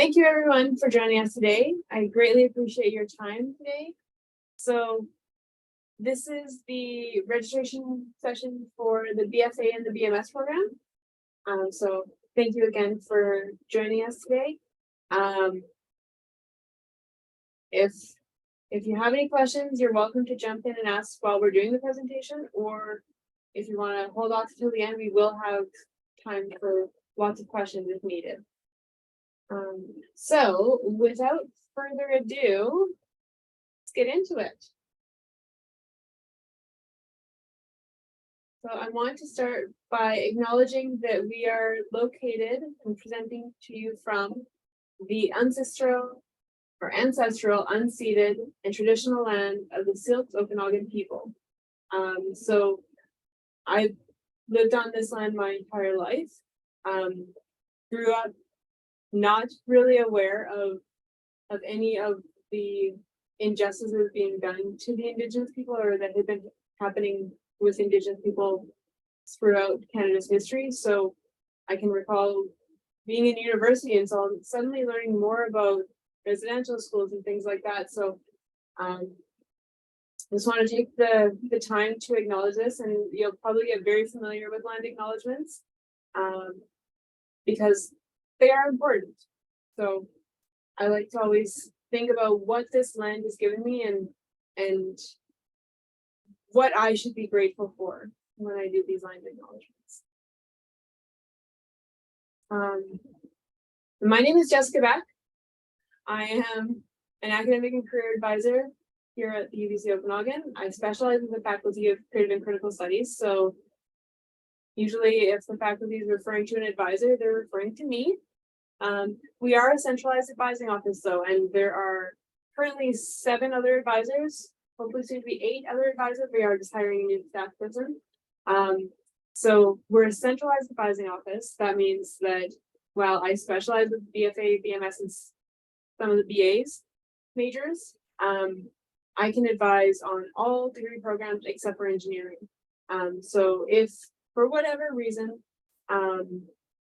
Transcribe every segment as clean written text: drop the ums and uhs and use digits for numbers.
Thank you everyone for joining us today. I greatly appreciate your time today. So this is the registration session for the BFA and the BMS program. So thank you again for joining us today. If you have any questions, you're welcome to jump in and ask while we're doing the presentation, or if you want to hold off until the end, we will have time for lots of questions if needed. So without further ado, let's get into it. So I want to start by acknowledging that we are located and presenting to you from the ancestral, unceded, and traditional land of the Syilx Okanagan people. So I've lived on this land my entire life. Grew up not really aware of any of the injustices being done to the Indigenous people or that had been happening with Indigenous people throughout Canada's history. So I can recall being in university and so suddenly learning more about residential schools and things like that. So just want to take the time to acknowledge this, and you'll probably get very familiar with land acknowledgements because they are important. So I like to always think about what this land has given me and what I should be grateful for when I do these land acknowledgements. My name is Jessica Beck. I am an academic and career advisor here at the UBCO Okanagan. I specialize in the Faculty of Creative and Critical Studies. So usually if the faculty is referring to an advisor, they're referring to me. We are a centralized advising office though, and there are currently 7 other advisors, hopefully soon to be 8 other advisors. We are just hiring a new staff person. So we're a centralized advising office. That means that while I specialize with BFA, BMS, and some of the BAs majors, I can advise on all degree programs except for engineering. So if for whatever reason,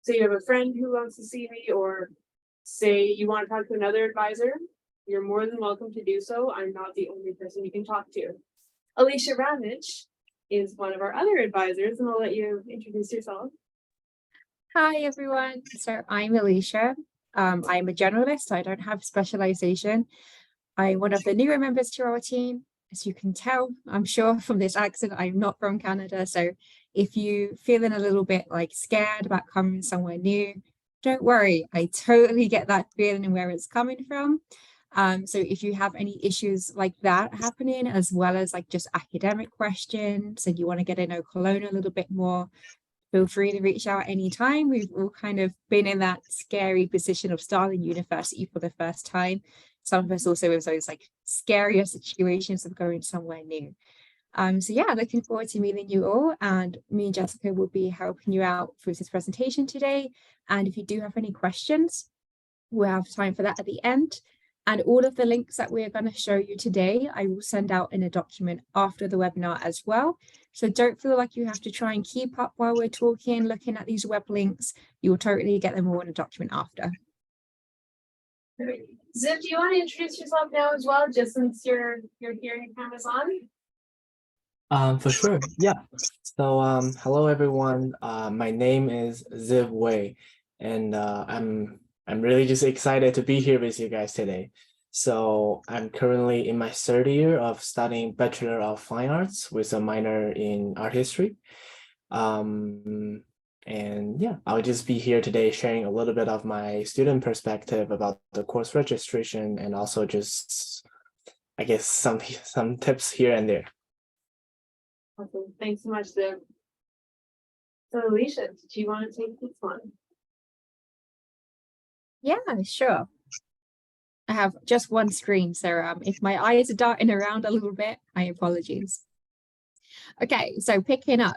say you have a friend who wants to see me, or say you want to talk to another advisor, you're more than welcome to do so. I'm not the only person you can talk to. Alicia Ramage is one of our other advisors, and I'll let you introduce yourself. Hi everyone, so I'm Alicia. I'm a generalist. I don't have specialization. I'm one of the newer members to our team. As you can tell, I'm sure from this accent, I'm not from Canada. So if you feeling a little bit like scared about coming somewhere new, don't worry. I totally get that feeling and where it's coming from. So if you have any issues like that happening, as well as like just academic questions and you want to get to know Kelowna a little bit more, feel free to reach out anytime. We've all kind of been in that scary position of starting university for the first time. Some of us also with those like scarier situations of going somewhere new. So yeah, looking forward to meeting you all, and me and Jessica will be helping you out through this presentation today. And if you do have any questions, we'll have time for that at the end. And all of the links that we're going to show you today, I will send out in a document after the webinar as well. So don't feel like you have to try and keep up while we're talking, looking at these web links. You will totally get them all in a document after. Ziv, do you want to introduce yourself now as well, just since you're here and your camera's on? For sure, yeah. So hello everyone. My name is Ziv Wei, and I'm really just excited to be here with you guys today. So I'm currently in my 3rd year of studying Bachelor of Fine Arts with a minor in art history. And yeah, I'll just be here today sharing a little bit of my student perspective about the course registration, and also just, I guess, some tips here and there. Awesome. Thanks so much, Ziv. So Alicia, do you want to take this one? Yeah, sure. I have just one screen, so if my eyes are darting around a little bit, my apologies. Okay, so picking up,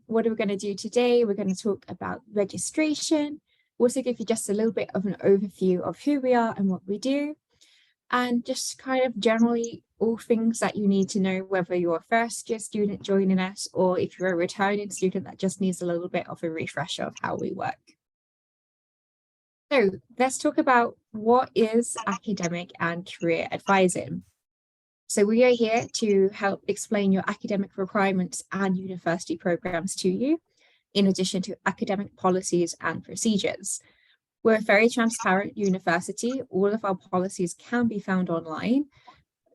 what are we going to do today? We're going to talk about registration. We'll also give you just a little bit of an overview of who we are and what we do, and just kind of generally all things that you need to know, whether you're a first-year student joining us or if you're a returning student that just needs a little bit of a refresher of how we work. So let's talk about what is academic and career advising. So we are here to help explain your academic requirements and university programs to you, in addition to academic policies and procedures. We're a very transparent university. All of our policies can be found online,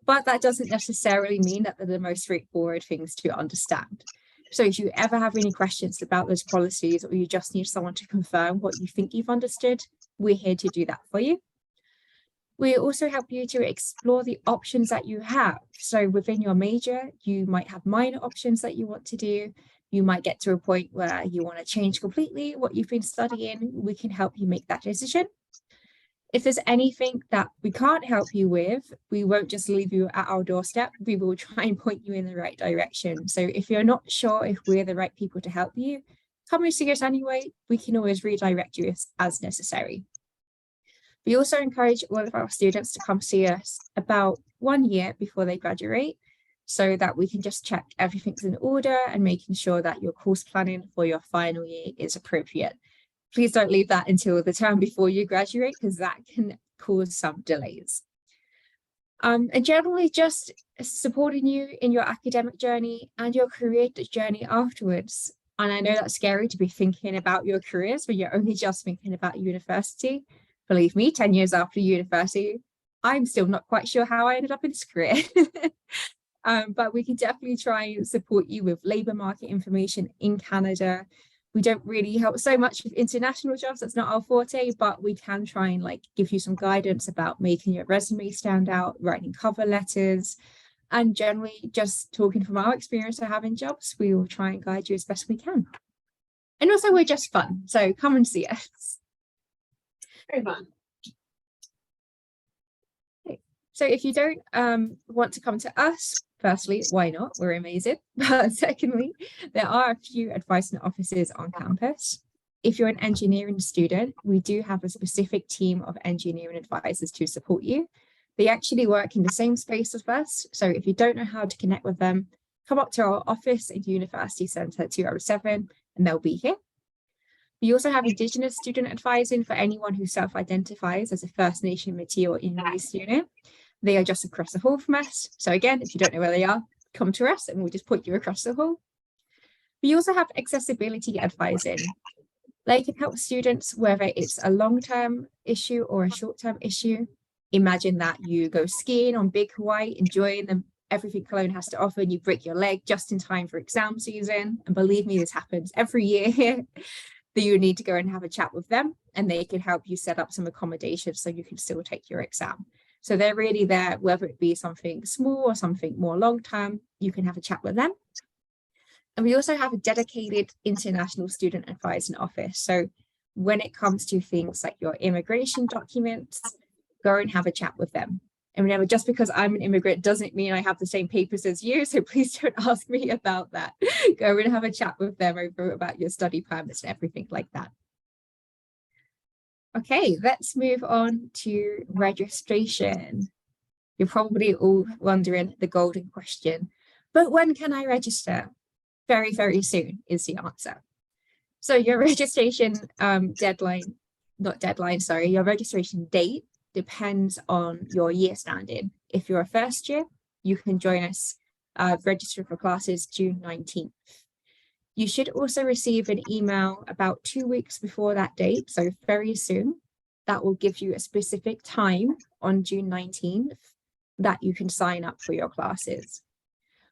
but that doesn't necessarily mean that they're the most straightforward things to understand. So if you ever have any questions about those policies, or you just need someone to confirm what you think you've understood, we're here to do that for you. We also help you to explore the options that you have. So within your major, you might have minor options that you want to do. You might get to a point where you want to change completely what you've been studying. We can help you make that decision. If there's anything that we can't help you with, we won't just leave you at our doorstep. We will try and point you in the right direction. So if you're not sure if we're the right people to help you, come and see us anyway. We can always redirect you as necessary. We also encourage all of our students to come see us about 1 year before they graduate, so that we can just check everything's in order and making sure that your course planning for your final year is appropriate. Please don't leave that until the term before you graduate, because that can cause some delays. And generally just supporting you in your academic journey and your career journey afterwards. And I know that's scary to be thinking about your careers when you're only just thinking about university. Believe me, 10 years after university, I'm still not quite sure how I ended up in this career. But we can definitely try and support you with labour market information in Canada. We don't really help so much with international jobs, that's not our forte, but we can try and give you some guidance about making your resume stand out, writing cover letters, and generally just talking from our experience of having jobs. We will try and guide you as best we can. And also we're just fun, so come and see us. Very fun. Okay. So if you don't want to come to us, firstly, why not? We're amazing. But secondly, there are a few advising offices on campus. If you're an engineering student, we do have a specific team of engineering advisors to support you. They actually work in the same space as us. So if you don't know how to connect with them, come up to our office in University Centre 207 and they'll be here. We also have Indigenous student advising for anyone who self-identifies as a First Nation, Métis or Inuit student. They are just across the hall from us. So again, if you don't know where they are, come to us and we'll just point you across the hall. We also have accessibility advising. They can help students, whether it's a long-term issue or a short-term issue. Imagine that you go skiing on Big Hawaii, enjoying everything Cologne has to offer, and you break your leg just in time for exam season. And believe me, this happens every year. That you need to go and have a chat with them, and they can help you set up some accommodations so you can still take your exam. So they're really there, whether it be something small or something more long-term, you can have a chat with them. And we also have a dedicated international student advising office. So when it comes to things like your immigration documents, go and have a chat with them. And remember, just because I'm an immigrant doesn't mean I have the same papers as you. So please don't ask me about that. Go and have a chat with them over about your study permits and everything like that. Okay, let's move on to registration. You're probably all wondering the golden question, but when can I register? Very, very soon is the answer. So your registration your registration date depends on your year standing. If you're a first year, you can join us, register for classes June 19th. You should also receive an email about 2 weeks before that date, so very soon. That will give you a specific time on June 19th that you can sign up for your classes.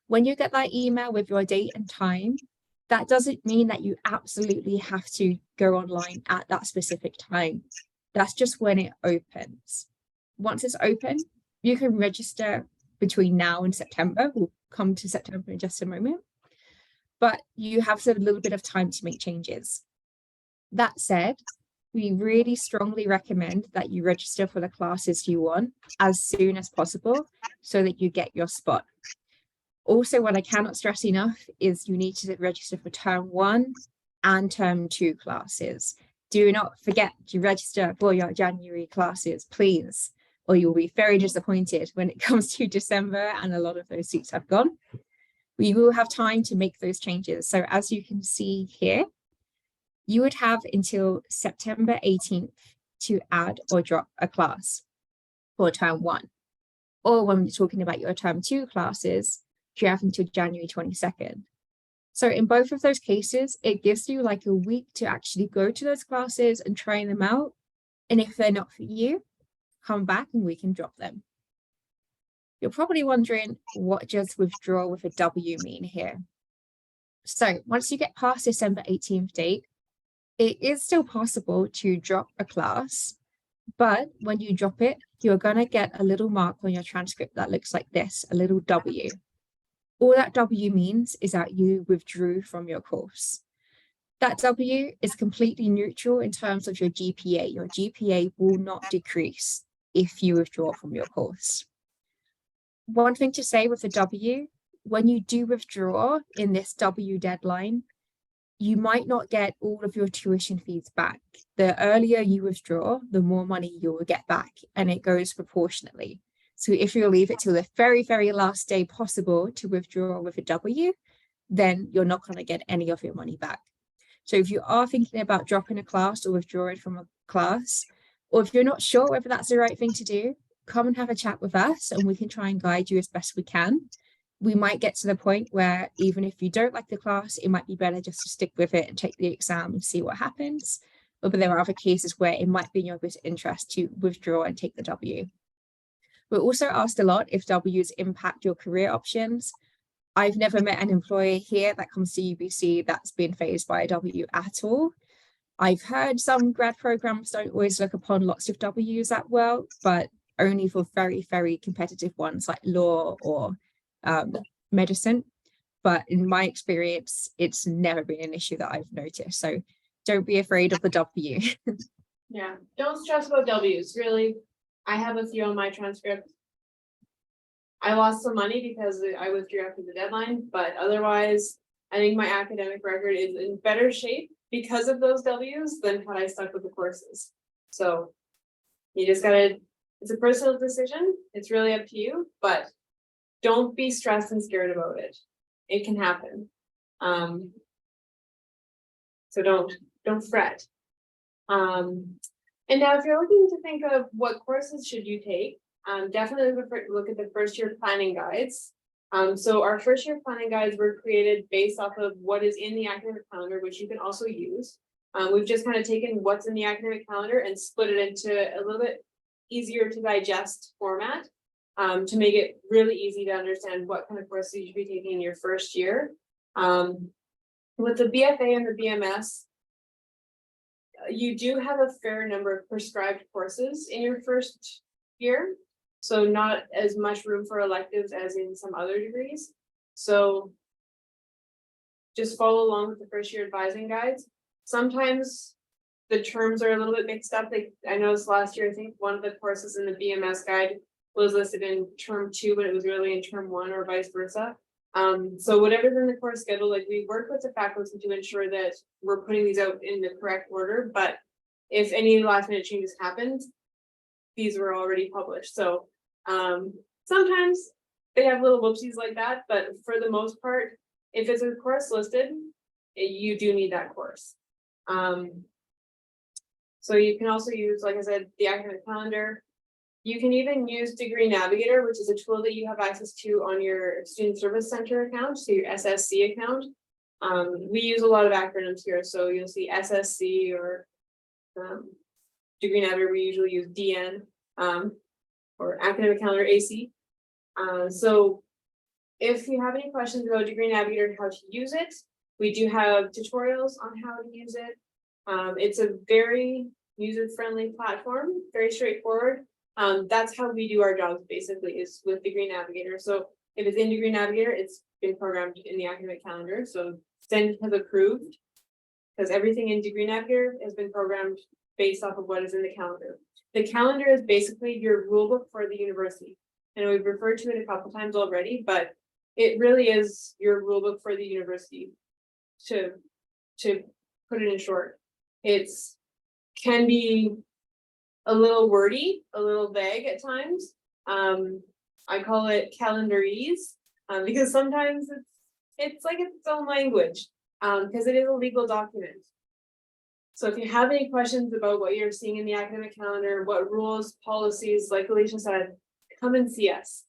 When you get that email with your date and time, that doesn't mean that you absolutely have to go online at that specific time. That's just when it opens. Once it's open, you can register between now and September. We'll come to September in just a moment. But you have a little bit of time to make changes. That said, we really strongly recommend that you register for the classes you want as soon as possible so that you get your spot. Also, what I cannot stress enough is you need to register for term 1 and term 2 classes. Do not forget to register for your January classes, please, or you'll be very disappointed when it comes to December and a lot of those seats have gone. We will have time to make those changes. So as you can see here, you would have until September 18th to add or drop a class for term 1. Or when we're talking about your term 2 classes, you have until January 22nd. So in both of those cases, it gives you like a week to actually go to those classes and try them out. And if they're not for you, come back and we can drop them. You're probably wondering, what does withdraw with a W mean here? So once you get past December 18th date, it is still possible to drop a class, but when you drop it, you're going to get a little mark on your transcript that looks like this, a little W. All that W means is that you withdrew from your course. That W is completely neutral in terms of your GPA. Your GPA will not decrease if you withdraw from your course. One thing to say with the W, when you do withdraw in this W deadline, you might not get all of your tuition fees back. The earlier you withdraw, the more money you will get back, and it goes proportionately. So if you leave it till the very, very last day possible to withdraw with a W, then you're not going to get any of your money back. So if you are thinking about dropping a class or withdrawing from a class, or if you're not sure whether that's the right thing to do, come and have a chat with us and we can try and guide you as best we can. We might get to the point where even if you don't like the class, it might be better just to stick with it and take the exam and see what happens. But there are other cases where it might be in your best interest to withdraw and take the W. We're also asked a lot if W's impact your career options. I've never met an employer here that comes to UBC that's been fazed by a W at all. I've heard some grad programs don't always look upon lots of W's that well, but only for very, very competitive ones like law or medicine. But in my experience, it's never been an issue that I've noticed. So don't be afraid of the W. Yeah, don't stress about W's. Really, I have a few on my transcript. I lost some money because I withdrew after the deadline, but otherwise, I think my academic record is in better shape because of those W's than had I stuck with the courses. So you just gotta, it's a personal decision. It's really up to you, but don't be stressed and scared about it. It can happen. So don't fret. And now if you're looking to think of what courses should you take, definitely look at the first year planning guides. So our first year planning guides were created based off of what is in the academic calendar, which you can also use. We've just kind of taken what's in the academic calendar and split it into a little bit easier to digest format, to make it really easy to understand what kind of courses you should be taking in your first year. With the BFA and the BMS, you do have a fair number of prescribed courses in your first year, so not as much room for electives as in some other degrees. So just follow along with the first year advising guides. Sometimes the terms are a little bit mixed up. Like I noticed last year, I think one of the courses in the BMS guide was listed in term 2, but it was really in term 1 or vice versa. So whatever's in the course schedule, like we work with the faculty to ensure that we're putting these out in the correct order, but if any last minute changes happened, these were already published. So sometimes they have little whoopsies like that, but for the most part, if it's a course listed, you do need that course. So you can also use, like I said, the academic calendar. You can even use Degree Navigator, which is a tool that you have access to on your Student Service Center account, so your SSC account. We use a lot of acronyms here, so you'll see SSC or Degree Navigator. We usually use DN or Academic Calendar AC. So if you have any questions about Degree Navigator and how to use it, we do have tutorials on how to use it. It's a very user-friendly platform, very straightforward. That's how we do our jobs basically, is with Degree Navigator. So if it's in Degree Navigator, it's been programmed in the academic calendar. So Zen has approved, because everything in Degree Navigator has been programmed based off of what is in the calendar. The calendar is basically your rule book for the university. And we've referred to it a couple times already, but it really is your rule book for the university, to put it in short. It's can be a little wordy, a little vague at times. I call it calendarese, because sometimes it's like its own language, because it is a legal document. So if you have any questions about what you're seeing in the academic calendar, what rules, policies, like Alicia said, come and see us.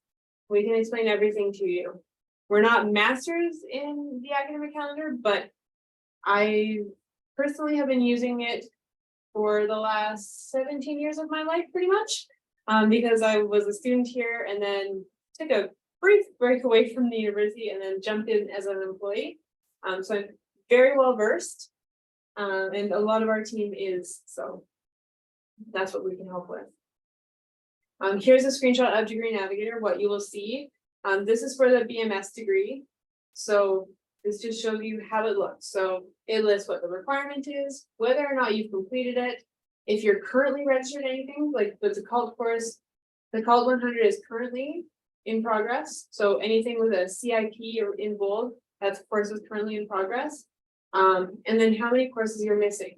We can explain everything to you. We're not masters in the academic calendar, but I personally have been using it for the last 17 years of my life, pretty much, because I was a student here and then took a brief break away from the university and then jumped in as an employee. So I'm very well versed, and a lot of our team is, so that's what we can help with. Here's a screenshot of Degree Navigator, what you will see. This is for the BMS degree. So this just shows you how it looks. So it lists what the requirement is, whether or not you've completed it. If you're currently registered anything, like the CALT course, the CALT 100 is currently in progress. So anything with a CIP or in bold, that course is currently in progress. And then how many courses you're missing.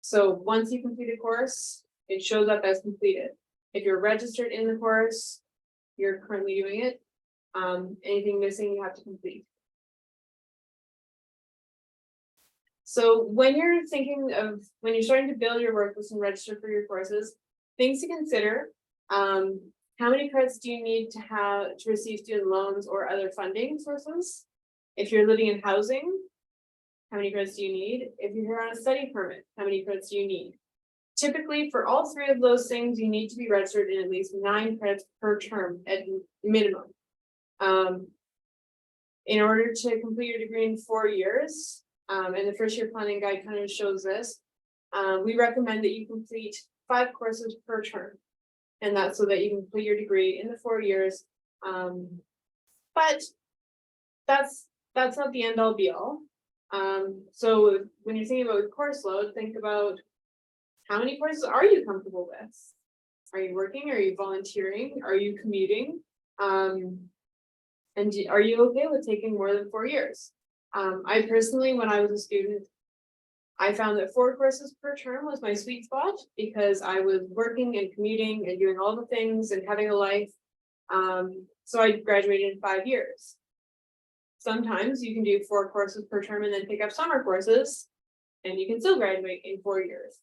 So once you complete a course, it shows up as completed. If you're registered in the course, you're currently doing it. Anything missing, you have to complete. So when you're thinking of, when you're starting to build your worklist and register for your courses, things to consider, how many credits do you need to have to receive student loans or other funding sources? If you're living in housing, how many credits do you need? If you're here on a study permit, how many credits do you need? Typically, for all three of those things, you need to be registered in at least 9 credits per term at minimum. In order to complete your degree in 4 years, and the first year planning guide kind of shows this, we recommend that you complete 5 courses per term. And that's so that you can complete your degree in the 4 years. But that's not the end all be all. So when you're thinking about course load, think about how many courses are you comfortable with? Are you working? Are you volunteering? Are you commuting? And are you okay with taking more than 4 years? I personally, when I was a student, I found that 4 courses per term was my sweet spot because I was working and commuting and doing all the things and having a life. So I graduated in 5 years. Sometimes you can do 4 courses per term and then pick up summer courses and you can still graduate in 4 years.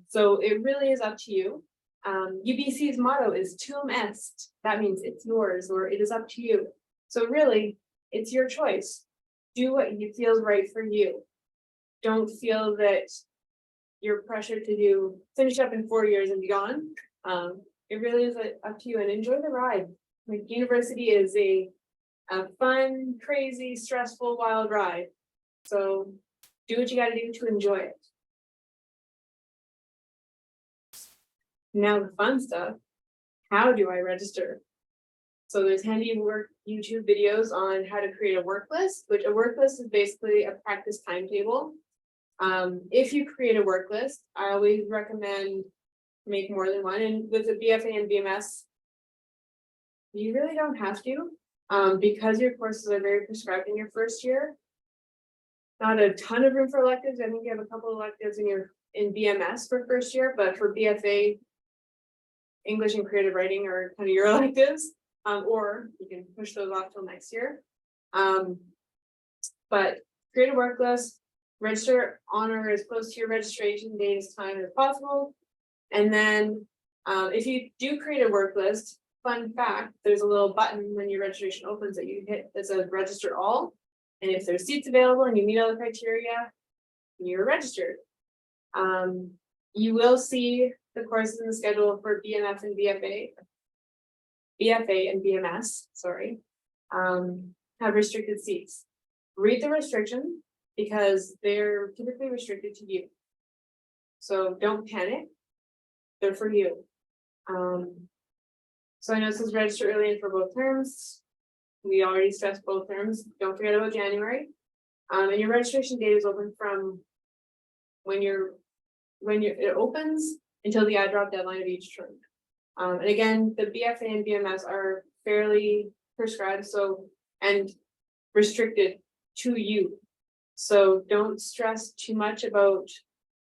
So it really is up to you. UBC's motto is Tuum Est. That means it's yours or it is up to you. So really, it's your choice. Do what feels right for you. Don't feel that you're pressured to finish up in 4 years and be gone. It really is up to you, and enjoy the ride. Like, university is a fun, crazy, stressful, wild ride. So do what you got to do to enjoy it. Now the fun stuff. How do I register? So there's handy work YouTube videos on how to create a work list, which a work list is basically a practice timetable. If you create a work list, I always recommend make more than one. And with the BFA and BMS, you really don't have to, because your courses are very prescribed in your first year. Not a ton of room for electives. I think you have a couple of electives in BMS for first year, but for BFA, English and creative writing are kind of your electives, or you can push those off till next year. But create a work list, register on or as close to your registration date as time as possible. And then if you do create a work list, fun fact, there's a little button when your registration opens that you hit that says register all. And if there's seats available and you meet all the criteria, you're registered. You will see the courses in the schedule for BMF and BFA and BMS, sorry, have restricted seats. Read the restriction because they're typically restricted to you. So don't panic, they're for you. So I know it says register early and for both terms. We already stressed both terms. Don't forget about January. And your registration date is open from when it opens until the add-drop deadline of each term. And again, the BFA and BMS are fairly prescribed, so and restricted to you. So don't stress too much about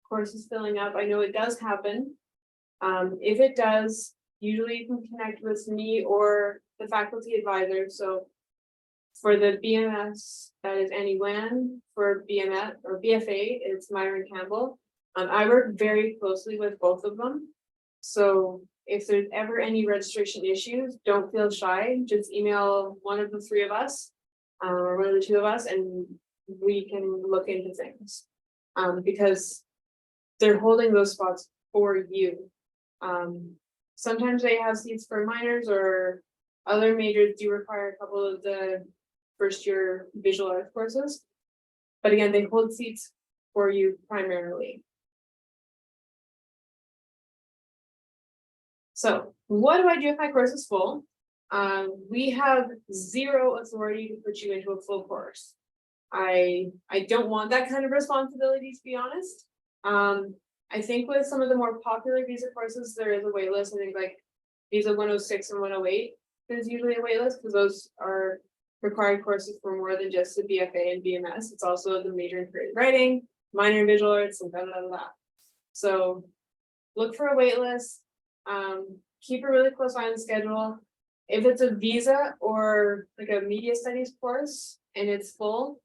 courses filling up. I know it does happen. If it does, usually you can connect with me or the faculty advisor. So For the BMS, that is Annie Wan. For BMS or BFA, it's Myron Campbell. I work very closely with both of them. So if there's ever any registration issues, don't feel shy. Just email one of the three of us, or one of the two of us, and we can look into things. Because they're holding those spots for you. Sometimes they have seats for minors, or other majors do require a couple of the first year visual arts courses. But again, they hold seats for you primarily. So what do I do if my course is full? We have zero authority to put you into a full course. I don't want that kind of responsibility, to be honest. I think with some of the more popular visa courses, there is a wait list. I think like visa 106 and 108, there's usually a wait list because those are required courses for more than just the BFA and BMS. It's also the major in creative writing, minor in visual arts, and blah. So look for a wait list. Keep a really close eye on the schedule. If it's a visa or like a media studies course and it's full,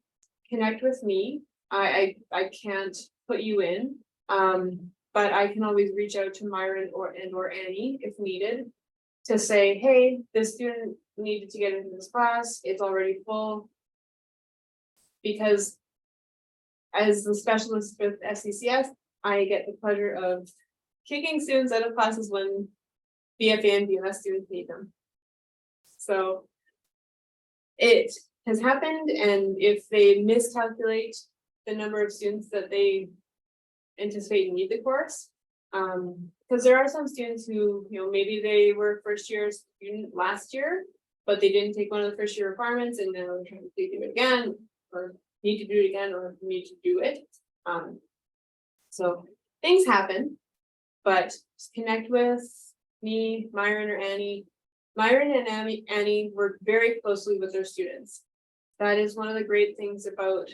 connect with me. I can't put you in, but I can always reach out to Myron or Annie if needed to say, hey, this student needed to get into this class. It's already full. Because as the specialist with SCCS, I get the pleasure of kicking students out of classes when BFA and BMS students need them. So it has happened, and if they miscalculate the number of students that they anticipate need the course, because there are some students who, maybe they were first year student last year, but they didn't take one of the first year requirements, and now they're trying to do it again, or need to do it again, or need to do it. So things happen, but just connect with me, Myron or Annie. Myron and Annie work very closely with their students. That is one of the great things about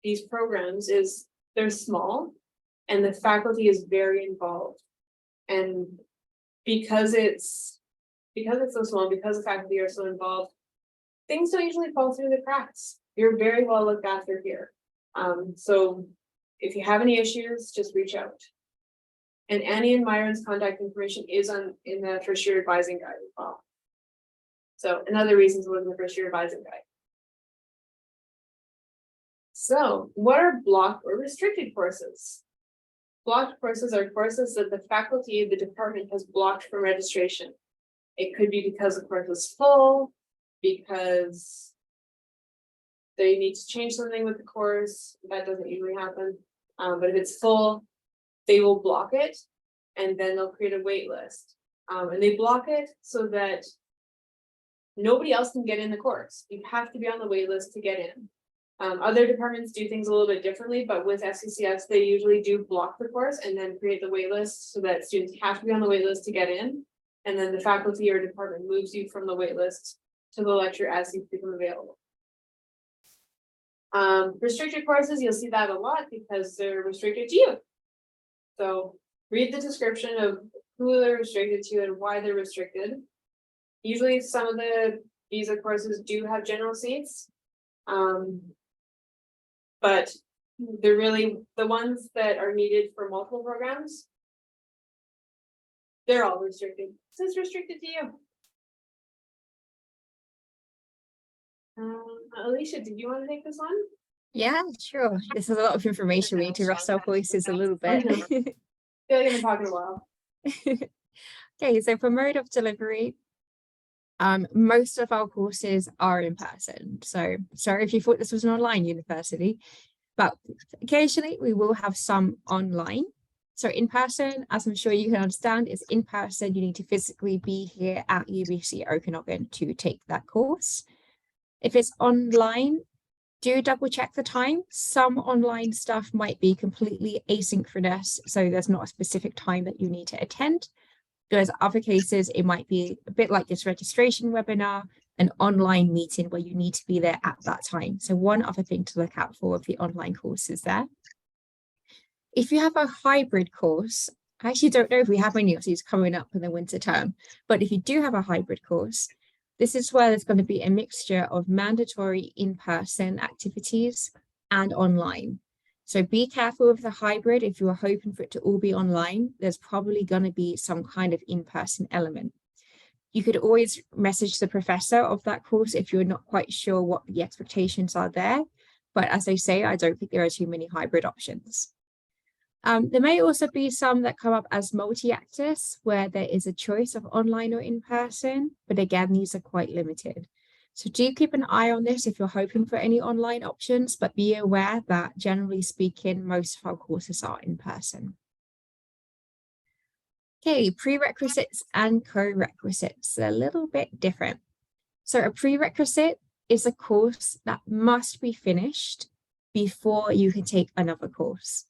these programs is they're small and the faculty is very involved. And because it's so small, because the faculty are so involved, things don't usually fall through the cracks. You're very well looked after here. So if you have any issues, just reach out. And Annie and Myron's contact information is in the first year advising guide as well. So another reason to look in the first year advising guide. So what are blocked or restricted courses? Blocked courses are courses that the faculty of the department has blocked from registration. It could be because the course is full, because they need to change something with the course. That doesn't usually happen. But if it's full, they will block it, and then they'll create a wait list. And they block it so that nobody else can get in the course. You have to be on the wait list to get in. Other departments do things a little bit differently, but with SCCS, they usually do block the course and then create the wait list so that students have to be on the wait list to get in. And then the faculty or department moves you from the wait list to the lecture as you become available. Restricted courses, you'll see that a lot because they're restricted to you. So read the description of who they're restricted to and why they're restricted. Usually some of the visa courses do have general seats. But they're really the ones that are needed for multiple programs. They're all restricted. So it's restricted to you. Alicia, did you want to take this one? Yeah, sure. This is a lot of information. We need to rest our voices a little bit. I feel like I've been talking a while. Okay, so for mode of delivery, most of our courses are in person. So sorry if you thought this was an online university, but occasionally we will have some online. So in person, as I'm sure you can understand, is in person. You need to physically be here at UBC Okanagan to take that course. If it's online, do double check the time. Some online stuff might be completely asynchronous, so there's not a specific time that you need to attend. There's other cases, it might be a bit like this registration webinar, an online meeting where you need to be there at that time. So one other thing to look out for with the online courses there. If you have a hybrid course, I actually don't know if we have any of these coming up in the winter term, but if you do have a hybrid course, This is where there's going to be a mixture of mandatory in-person activities and online. So be careful with the hybrid. If you're hoping for it to all be online, there's probably going to be some kind of in-person element. You could always message the professor of that course if you're not quite sure what the expectations are there. But as I say, I don't think there are too many hybrid options. There may also be some that come up as multi-access, where there is a choice of online or in-person, but again, these are quite limited. So do keep an eye on this if you're hoping for any online options, but be aware that generally speaking, most of our courses are in person. Okay, prerequisites and co-requisites, a little bit different. So a prerequisite is a course that must be finished before you can take another course.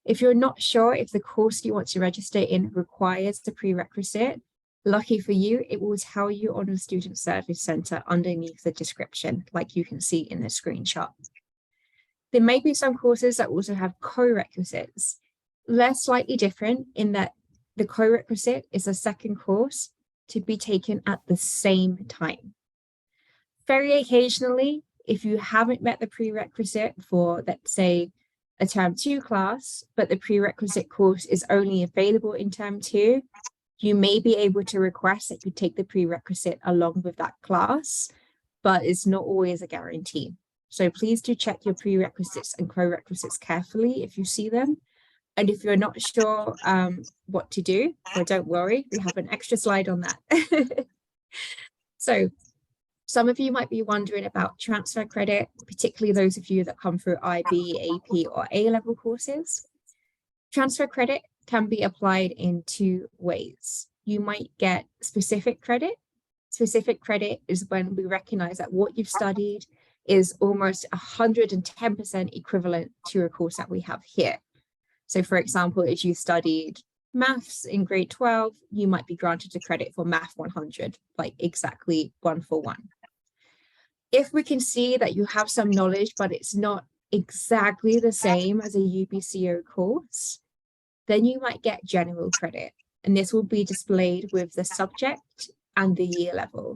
If you're not sure if the course you want to register in requires the prerequisite, lucky for you, it will tell you on the Student Service Center underneath the description, like you can see in the screenshot. There may be some courses that also have co-requisites. They're slightly different in that the co-requisite is a second course to be taken at the same time. Very occasionally, if you haven't met the prerequisite for, let's say, a term 2 class, but the prerequisite course is only available in term 2, you may be able to request that you take the prerequisite along with that class, but it's not always a guarantee. So please do check your prerequisites and co-requisites carefully if you see them. And if you're not sure what to do, well, don't worry, we have an extra slide on that. So some of you might be wondering about transfer credit, particularly those of you that come through IB, AP, or A-level courses. Transfer credit can be applied in 2 ways. You might get specific credit. Specific credit is when we recognize that what you've studied is almost 110% equivalent to a course that we have here. So for example, if you studied maths in grade 12, you might be granted a credit for Math 100, like exactly 1 for 1. If we can see that you have some knowledge, but it's not exactly the same as a UBCO course, then you might get general credit. And this will be displayed with the subject and the year level.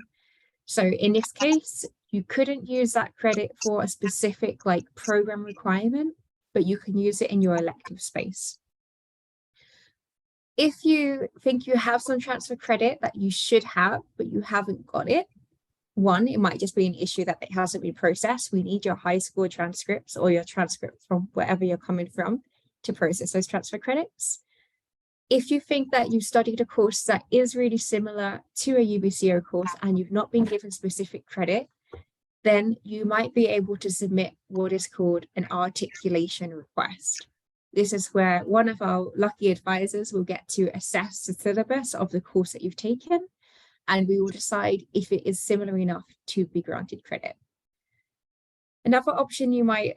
So in this case, you couldn't use that credit for a specific program requirement, but you can use it in your elective space. If you think you have some transfer credit that you should have, but you haven't got it, one, it might just be an issue that it hasn't been processed. We need your high school transcripts or your transcript from wherever you're coming from to process those transfer credits. If you think that you studied a course that is really similar to a UBCO course and you've not been given specific credit, then you might be able to submit what is called an articulation request. This is where one of our lucky advisors will get to assess the syllabus of the course that you've taken, and we will decide if it is similar enough to be granted credit. Another option you might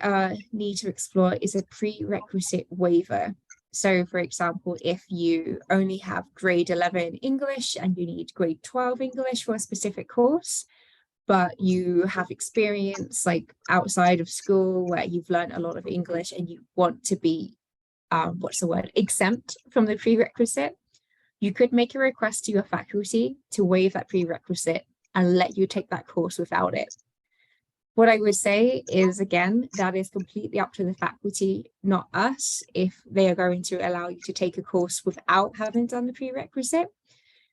need to explore is a prerequisite waiver. So for example, if you only have grade 11 English and you need grade 12 English for a specific course, but you have experience outside of school where you've learned a lot of English and you want to be, exempt from the prerequisite, you could make a request to your faculty to waive that prerequisite and let you take that course without it. What I would say is, again, that is completely up to the faculty, not us, if they are going to allow you to take a course without having done the prerequisite.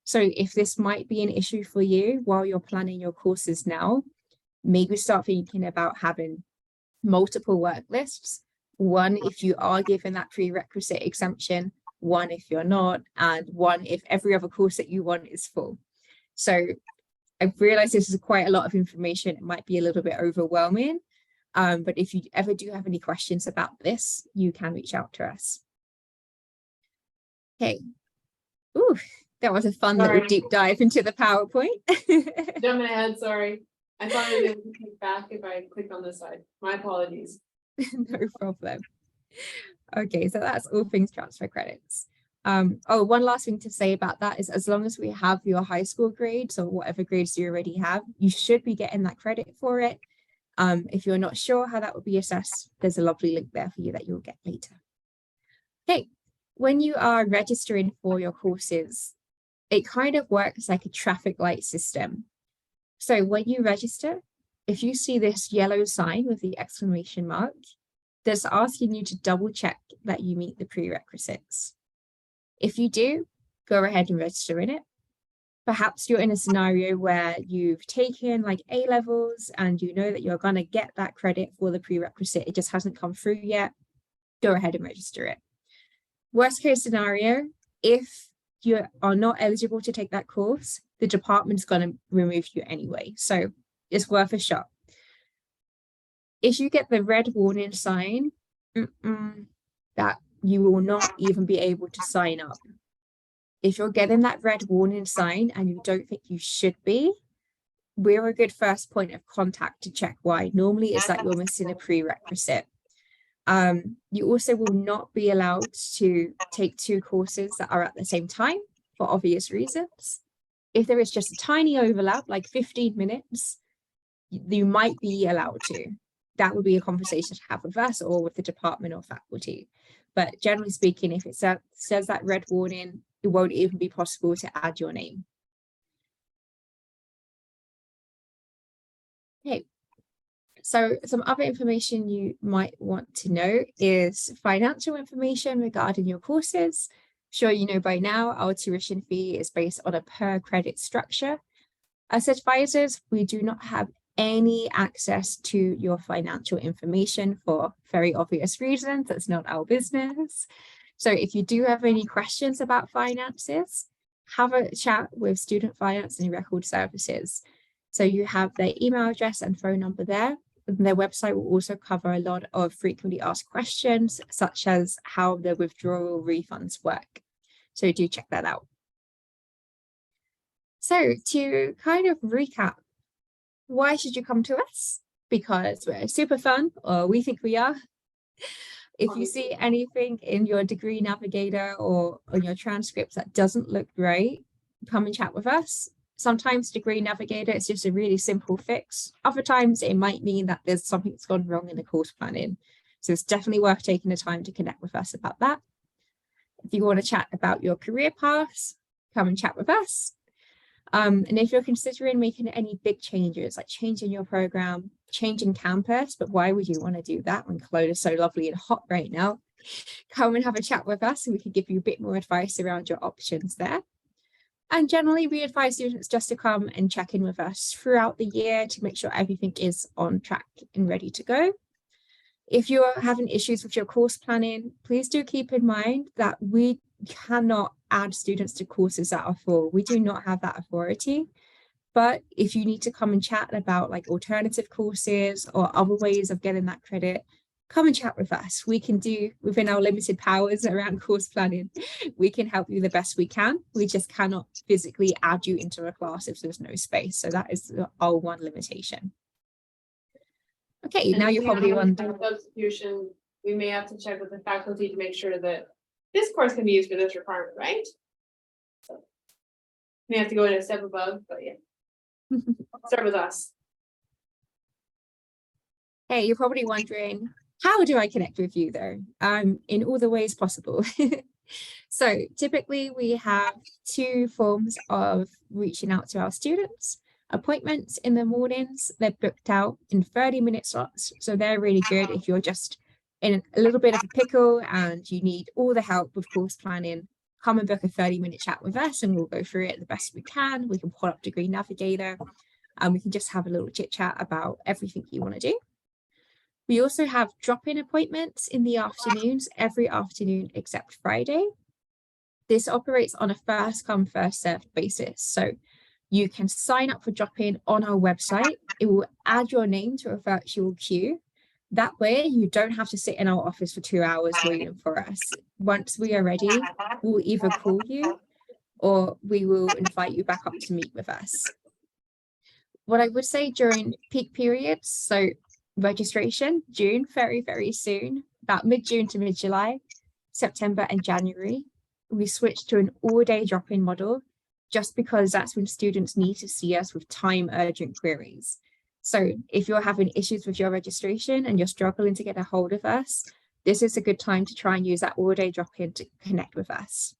So if this might be an issue for you while you're planning your courses now, maybe start thinking about having multiple work lists. One, if you are given that prerequisite exemption, one if you're not, and one if every other course that you want is full. So I realize this is quite a lot of information. It might be a little bit overwhelming, but if you ever do have any questions about this, you can reach out to us. Okay. Ooh, that was a fun little deep dive into the PowerPoint. Jumping ahead, sorry. I thought I was able to click back if I clicked on this side. My apologies. No problem. Okay, so that's all things transfer credits. Oh, one last thing to say about that is as long as we have your high school grades or whatever grades you already have, you should be getting that credit for it. If you're not sure how that will be assessed, there's a lovely link there for you that you'll get later. Okay, when you are registering for your courses, it kind of works like a traffic light system. So when you register, if you see this yellow sign with the exclamation mark, that's asking you to double check that you meet the prerequisites. If you do, go ahead and register in it. Perhaps you're in a scenario where you've taken like A levels and you know that you're going to get that credit for the prerequisite. It just hasn't come through yet. Go ahead and register it. Worst case scenario, if you are not eligible to take that course, the department's going to remove you anyway. So it's worth a shot. If you get the red warning sign, that you will not even be able to sign up. If you're getting that red warning sign and you don't think you should be, we're a good first point of contact to check why. Normally it's that you're missing a prerequisite. You also will not be allowed to take 2 courses that are at the same time for obvious reasons. If there is just a tiny overlap, like 15 minutes, you might be allowed to. That would be a conversation to have with us or with the department or faculty. But generally speaking, if it says that red warning, it won't even be possible to add your name. Okay. So some other information you might want to know is financial information regarding your courses. Sure, you know by now, our tuition fee is based on a per credit structure. As advisors, we do not have any access to your financial information for very obvious reasons. That's not our business. So if you do have any questions about finances, have a chat with Student Finance and Record Services. So you have their email address and phone number there. And their website will also cover a lot of frequently asked questions, such as how the withdrawal refunds work. So do check that out. So to kind of recap, why should you come to us? Because we're super fun, or we think we are. If you see anything in your degree navigator or on your transcripts that doesn't look great, come and chat with us. Sometimes degree navigator is just a really simple fix. Other times it might mean that there's something that's gone wrong in the course planning. So it's definitely worth taking the time to connect with us about that. If you want to chat about your career paths, come and chat with us. And if you're considering making any big changes, like changing your program, changing campus, but why would you want to do that when Cologne is so lovely and hot right now? Come and have a chat with us and we can give you a bit more advice around your options there. And generally, we advise students just to come and check in with us throughout the year to make sure everything is on track and ready to go. If you are having issues with your course planning, please do keep in mind that we cannot add students to courses that are full. We do not have that authority. But if you need to come and chat about like alternative courses or other ways of getting that credit, come and chat with us. We can do within our limited powers around course planning. We can help you the best we can. We just cannot physically add you into a class if there's no space. So that is our one limitation. Okay, And now you're probably wondering. Substitution, we may have to check with the faculty to make sure that this course can be used for this requirement, right? So we have to go in a step above, but yeah. Start with us. Hey, you're probably wondering, how do I connect with you though? In all the ways possible. So typically we have 2 forms of reaching out to our students. Appointments in the mornings, they're booked out in 30-minute slots. So they're really good if you're just in a little bit of a pickle and you need all the help with course planning. Come and book a 30-minute chat with us and we'll go through it the best we can. We can pull up Degree Navigator and we can just have a little chit chat about everything you want to do. We also have drop-in appointments in the afternoons, every afternoon except Friday. This operates on a first come, first served basis. So you can sign up for drop-in on our website. It will add your name to a virtual queue. That way you don't have to sit in our office for 2 hours waiting for us. Once we are ready, we'll either call you or we will invite you back up to meet with us. What I would say during peak periods, so registration, June, very, very soon, about mid-June to mid-July, September and January, we switched to an all-day drop-in model just because that's when students need to see us with time urgent queries. So if you're having issues with your registration and you're struggling to get a hold of us, this is a good time to try and use that all-day drop-in to connect with us.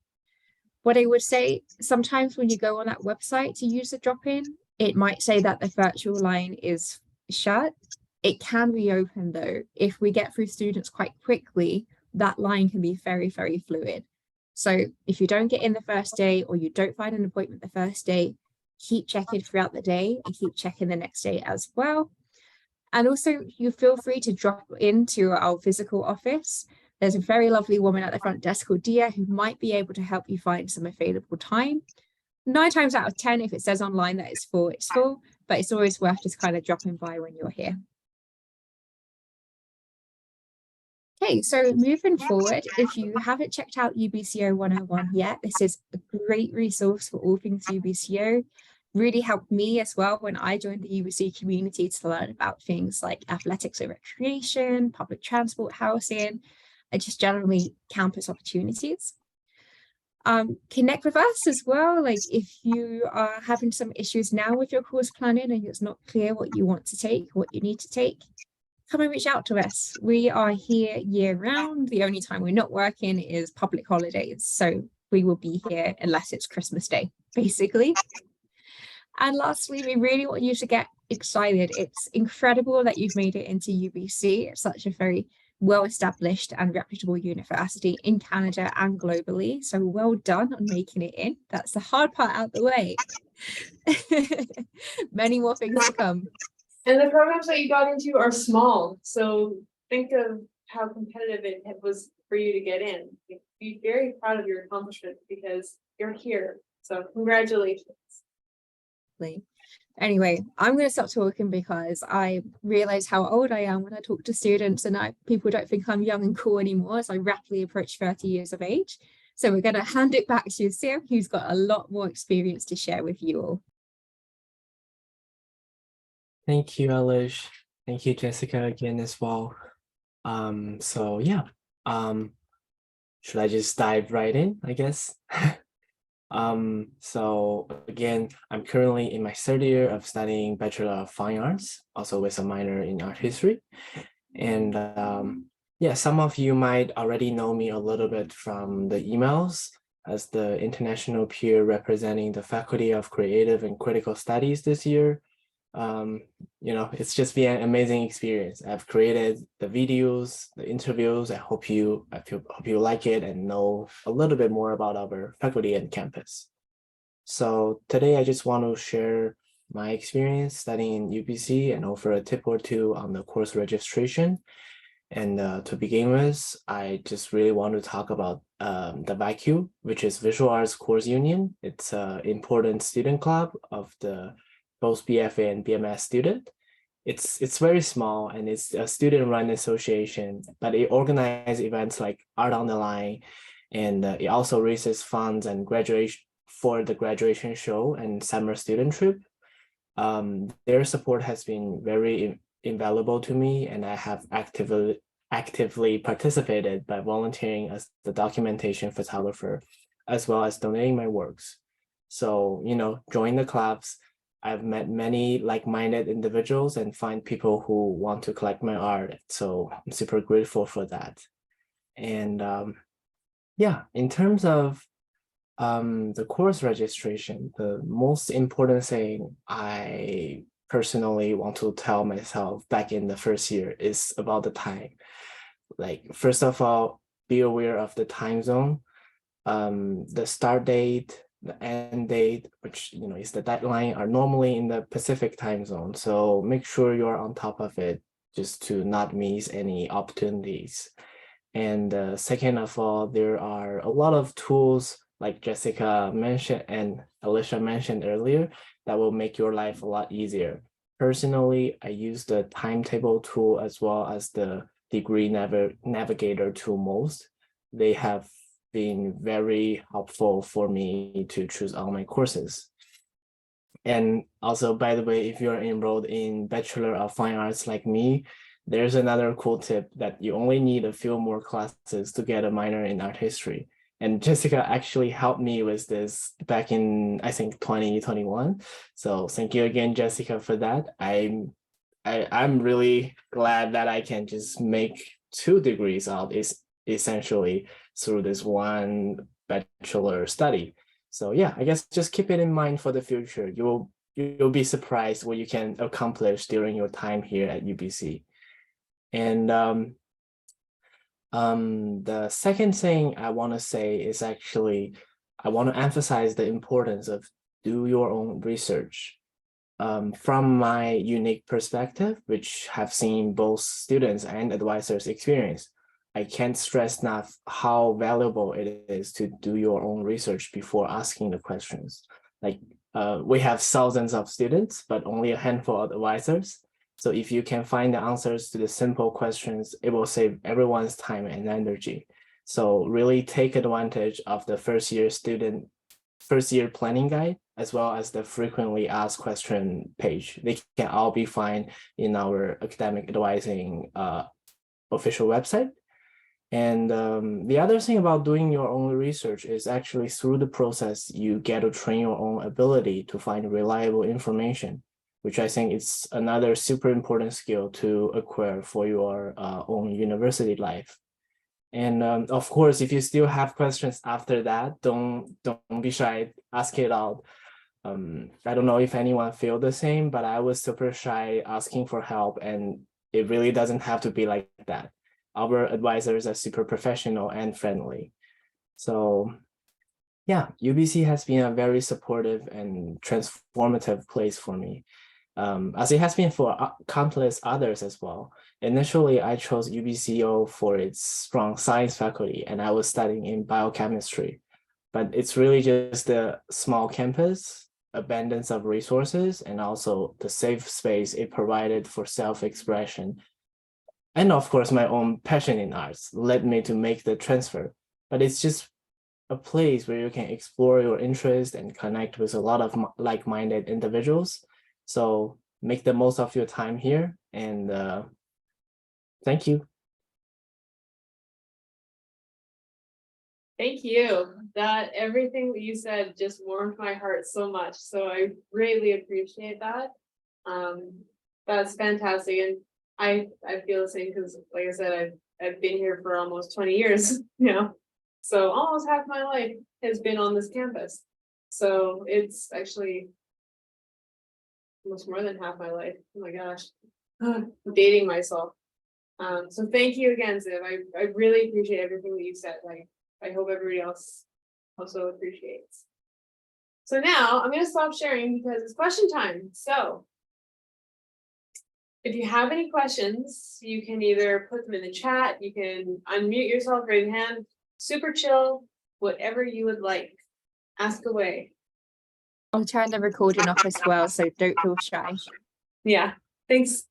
What I would say, sometimes when you go on that website to use the drop-in, it might say that the virtual line is shut. It can reopen though. If we get through students quite quickly, that line can be very, very fluid. So if you don't get in the first day or you don't find an appointment the first day, keep checking throughout the day and keep checking the next day as well. And also you feel free to drop into our physical office. There's a very lovely woman at the front desk called Dia who might be able to help you find some available time. 9 times out of 10, if it says online that it's full, but it's always worth just kind of dropping by when you're here. Okay, so moving forward, if you haven't checked out UBCO 101 yet, this is a great resource for all things UBCO. Really helped me as well when I joined the UBC community to learn about things like athletics and recreation, public transport, housing, and just generally campus opportunities. Connect with us as well. Like if you are having some issues now with your course planning and it's not clear what you want to take, what you need to take, come and reach out to us. We are here year round. The only time we're not working is public holidays. So we will be here unless it's Christmas Day, basically. And lastly, we really want you to get excited. It's incredible that you've made it into UBC. It's such a very well-established and reputable university in Canada and globally. So well done on making it in. That's the hard part out the way. Many more things to come. And the programs that you got into are small, so think of how competitive it was for you to get in. Be very proud of your accomplishment because you're here. So congratulations. Anyway, I'm going to stop talking because I realize how old I am when I talk to students, and people don't think I'm young and cool anymore as I rapidly approach 30 years of age. So we're going to hand it back to Sam, who's got a lot more experience to share with you all. Thank you, Elish. Thank you, Jessica, again as well. So yeah, should I just dive right in, I guess? So again, I'm currently in my third year of studying Bachelor of Fine Arts, also with a minor in art history. And yeah, some of you might already know me a little bit from the emails as the international peer representing the Faculty of Creative and Critical Studies this year. You know, it's just been an amazing experience. I've created the videos, the interviews. I hope you like it and know a little bit more about our faculty and campus. So today I just want to share my experience studying in UBC and offer a tip or two on the course registration. And to begin with, I just really want to talk about the VICU, which is Visual Arts Course Union. It's an important student club of the both BFA and BMS student. It's very small and it's a student-run association, but it organizes events like Art on the Line, and it also raises funds and graduation for the graduation show and summer student trip. Their support has been very invaluable to me, and I have actively participated by volunteering as the documentation photographer, as well as donating my works. So, you know, join the clubs. I've met many like-minded individuals and find people who want to collect my art. So I'm super grateful for that. And yeah, in terms of the course registration, the most important thing I personally want to tell myself back in the first year is about the time. Like, first of all, be aware of the time zone, the start date, the end date, which, you know, is the deadline, are normally in the Pacific time zone. So make sure you're on top of it just to not miss any opportunities. And second of all, there are a lot of tools like Jessica mentioned and Alicia mentioned earlier that will make your life a lot easier. Personally, I use the timetable tool as well as the degree navigator tool most. They have been very helpful for me to choose all my courses. And also, by the way, if you're enrolled in Bachelor of Fine Arts like me, there's another cool tip that you only need a few more classes to get a minor in art history. And Jessica actually helped me with this back in, I think, 2021. So thank you again, Jessica, for that. I'm really glad that I can just make 2 degrees out essentially through this one bachelor study. So yeah, I guess just keep it in mind for the future. You'll you'll be surprised what you can accomplish during your time here at UBC. And the second thing I want to say is actually, I want to emphasize the importance of do your own research. From my unique perspective, which have seen both students and advisors experience, I can't stress enough how valuable it is to do your own research before asking the questions. Like we have thousands of students, but only a handful of advisors. So if you can find the answers to the simple questions, it will save everyone's time and energy. So really take advantage of the first year planning guide, as well as the frequently asked question page. They can all be found in our academic advising official website. And the other thing about doing your own research is actually through the process, you get to train your own ability to find reliable information, which I think is another super important skill to acquire for your own university life. And of course, if you still have questions after that, don't be shy, ask it out. I don't know if anyone feel the same, but I was super shy asking for help, and it really doesn't have to be like that. Our advisors are super professional and friendly. So yeah, UBC has been a very supportive and transformative place for me, as it has been for countless others as well. Initially, I chose UBCO for its strong science faculty, and I was studying in biochemistry. But it's really just the small campus, abundance of resources, and also the safe space it provided for self-expression. And of course, my own passion in arts led me to make the transfer. But it's just a place where you can explore your interest and connect with a lot of like-minded individuals. So make the most of your time here, and thank you. Thank you. That everything that you said just warmed my heart so much. So I greatly appreciate that. That's fantastic. And I feel the same because, like I said, I've been here for almost 20 years, so almost half my life has been on this campus. So it's actually almost more than half my life. Oh my gosh, I'm dating myself. So thank you again, Ziv. I really appreciate everything that you said. I hope everybody else also appreciates. So now I'm going to stop sharing because it's question time. So if you have any questions, you can either put them in the chat, you can unmute yourself, raise your hand, super chill, whatever you would like. Ask away. I'll turn the recording off as well, so don't feel shy. Yeah, thanks.